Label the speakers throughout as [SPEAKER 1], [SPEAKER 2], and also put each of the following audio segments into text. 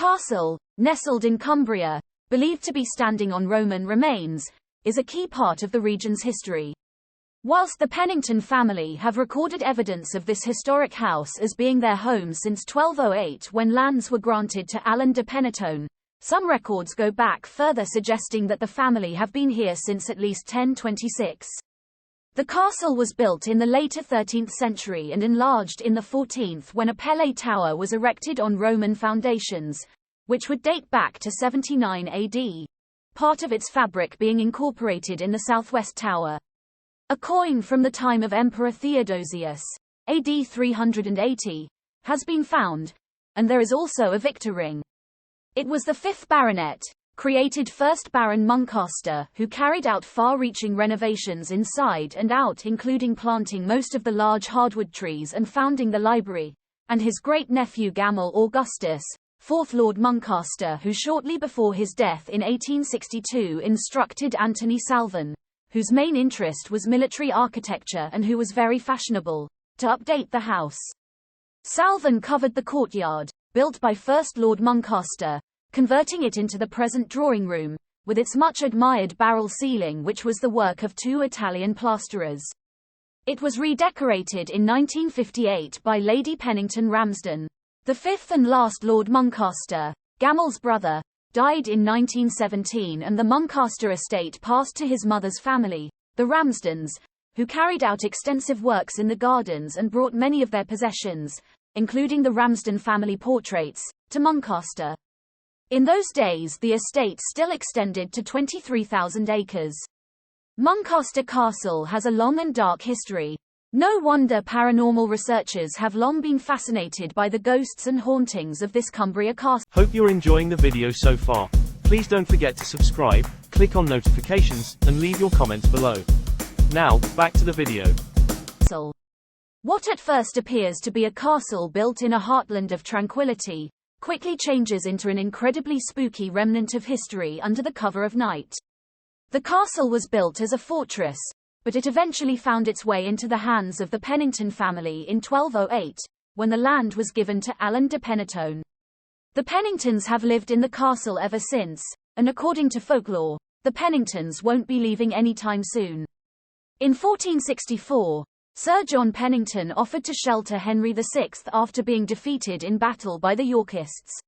[SPEAKER 1] castle, nestled in Cumbria, believed to be standing on Roman remains, is a key part of the region's history. Whilst the Pennington family have recorded evidence of this historic house as being their home since 1208 when lands were granted to Alan de Penitone, some records go back further suggesting that the family have been here since at least 1026. The castle was built in the later 13th century and enlarged in the 14th when a Pele tower was erected on Roman foundations, which would date back to 79 AD, part of its fabric being incorporated in the southwest tower. A coin from the time of Emperor Theodosius, AD 380, has been found, and there is also a victor ring. It was the 5th baronet, created 1st Baron Muncaster, who carried out far-reaching renovations inside and out, including planting most of the large hardwood trees and founding the library, and his great-nephew Gamel Augustus, 4th Lord Muncaster, who shortly before his death in 1862 instructed Anthony Salvin, whose main interest was military architecture and who was very fashionable, to update the house. Salvin covered the courtyard, built by 1st Lord Muncaster, converting it into the present drawing room, with its much-admired barrel ceiling which was the work of 2 Italian plasterers. It was redecorated in 1958 by Lady Pennington Ramsden. The 5th and last Lord Muncaster, Gamel's brother, died in 1917 and the Muncaster estate passed to his mother's family, the Ramsdens, who carried out extensive works in the gardens and brought many of their possessions, including the Ramsden family portraits, to Muncaster. In those days the estate still extended to 23,000 acres. Muncaster Castle has a long and dark history. No wonder paranormal researchers have long been fascinated by the ghosts and hauntings of this Cumbria castle.
[SPEAKER 2] Hope you're enjoying the video so far. Please don't forget to subscribe, click on notifications, and leave your comments below. Now, back to the video.
[SPEAKER 1] What at first appears to be a castle built in a heartland of tranquility, quickly changes into an incredibly spooky remnant of history under the cover of night. The castle was built as a fortress, but it eventually found its way into the hands of the Pennington family in 1208, when the land was given to Alan de Penitone. The Penningtons have lived in the castle ever since, and according to folklore, the Penningtons won't be leaving anytime soon. In 1464, Sir John Pennington offered to shelter Henry VI after being defeated in battle by the Yorkists.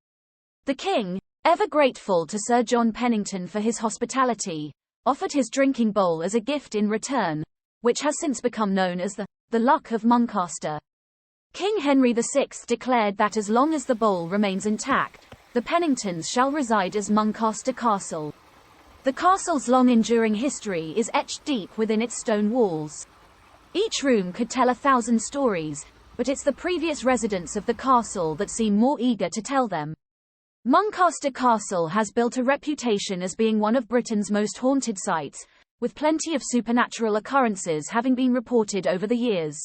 [SPEAKER 1] The king, ever grateful to Sir John Pennington for his hospitality, offered his drinking bowl as a gift in return, which has since become known as the Luck of Muncaster. King Henry VI declared that as long as the bowl remains intact, the Penningtons shall reside as Muncaster Castle. The castle's long-enduring history is etched deep within its stone walls. Each room could tell 1,000 stories, but it's the previous residents of the castle that seem more eager to tell them. Muncaster Castle has built a reputation as being one of Britain's most haunted sites, with plenty of supernatural occurrences having been reported over the years.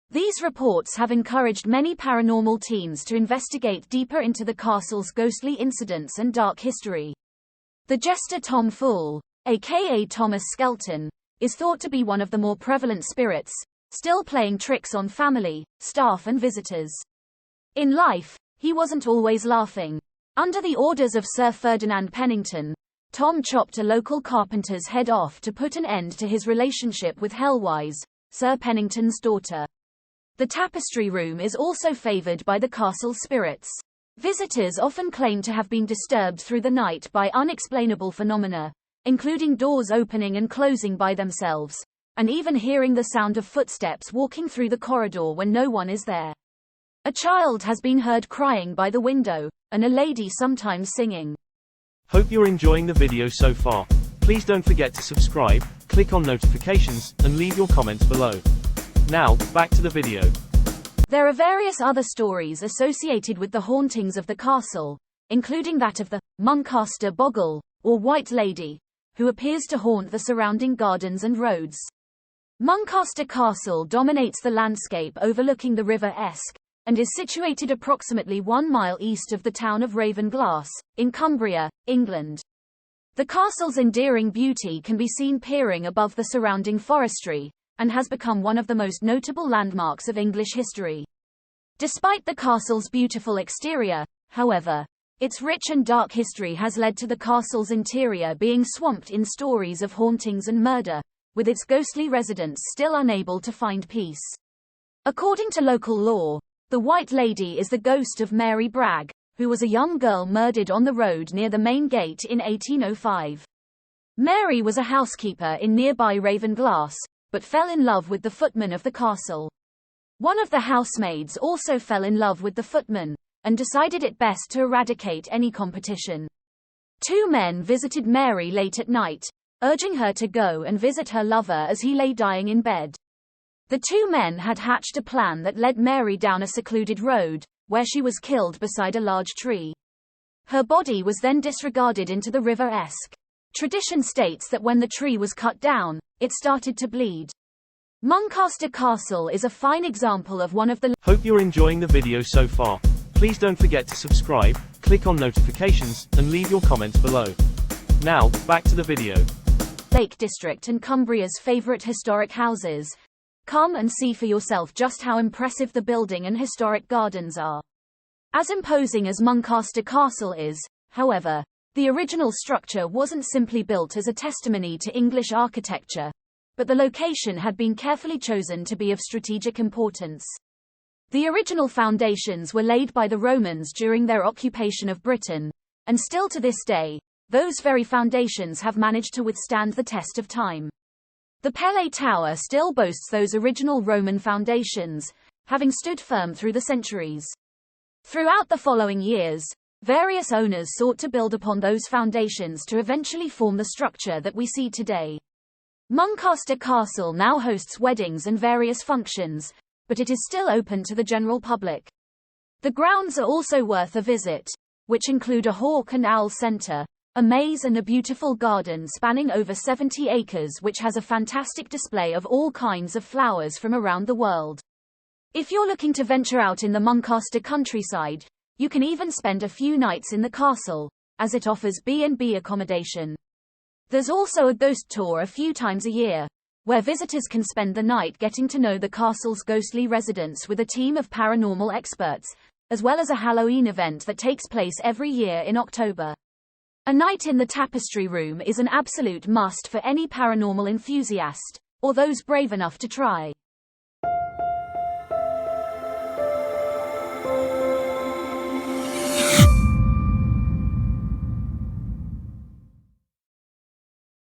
[SPEAKER 1] These reports have encouraged many paranormal teams to investigate deeper into the castle's ghostly incidents and dark history. The jester Tom Fool, aka Thomas Skelton, is thought to be one of the more prevalent spirits, still playing tricks on family, staff and visitors. In life, he wasn't always laughing. Under the orders of Sir Ferdinand Pennington, Tom chopped a local carpenter's head off to put an end to his relationship with Hellwise, Sir Pennington's daughter. The tapestry room is also favoured by the castle's spirits. Visitors often claim to have been disturbed through the night by unexplainable phenomena, including doors opening and closing by themselves, and even hearing the sound of footsteps walking through the corridor when no one is there. A child has been heard crying by the window, and a lady sometimes singing.
[SPEAKER 2] Hope you're enjoying the video so far. Please don't forget to subscribe, click on notifications, and leave your comments below. Now, back to the video.
[SPEAKER 1] There are various other stories associated with the hauntings of the castle, including that of the Muncaster Bogle, or White Lady, who appears to haunt the surrounding gardens and roads. Muncaster Castle dominates the landscape overlooking the River Esk, and is situated approximately 1 mile east of the town of Ravenglass, in Cumbria, England. The castle's endearing beauty can be seen peering above the surrounding forestry, and has become one of the most notable landmarks of English history. Despite the castle's beautiful exterior, however, Its rich and dark history has led to the castle's interior being swamped in stories of hauntings and murder, with its ghostly residents still unable to find peace. According to local lore, the White Lady is the ghost of Mary Bragg, who was a young girl murdered on the road near the main gate in 1805. Mary was a housekeeper in nearby Ravenglass, but fell in love with the footman of the castle. One of the housemaids also fell in love with the footman, and decided it best to eradicate any competition. Two men visited Mary late at night, urging her to go and visit her lover as he lay dying in bed. The two men had hatched a plan that led Mary down a secluded road, where she was killed beside a large tree. Her body was then disregarded into the River Esk. Tradition states that when the tree was cut down, it started to bleed. Muncaster Castle is a fine example of one of the...
[SPEAKER 2] Hope you're enjoying the video so far. Please don't forget to subscribe, click on notifications, and leave your comments below. Now, back to the video.
[SPEAKER 1] Lake District and Cumbria's favorite historic houses. Come and see for yourself just how impressive the building and historic gardens are. As imposing as Muncaster Castle is, however, the original structure wasn't simply built as a testimony to English architecture, but the location had been carefully chosen to be of strategic importance. The original foundations were laid by the Romans during their occupation of Britain, and still to this day, those very foundations have managed to withstand the test of time. The Pele Tower still boasts those original Roman foundations, having stood firm through the centuries. Throughout the following years, various owners sought to build upon those foundations to eventually form the structure that we see today. Muncaster Castle now hosts weddings and various functions, but it is still open to the general public. The grounds are also worth a visit, which include a hawk and owl centre, a maze and a beautiful garden spanning over 70 acres which has a fantastic display of all kinds of flowers from around the world. If you're looking to venture out in the Muncaster countryside, you can even spend a few nights in the castle, as it offers B&B accommodation. There's also a ghost tour a few times a year, where visitors can spend the night getting to know the castle's ghostly residents with a team of paranormal experts, as well as a Halloween event that takes place every year in October. A night in the tapestry room is an absolute must for any paranormal enthusiast, or those brave enough to try.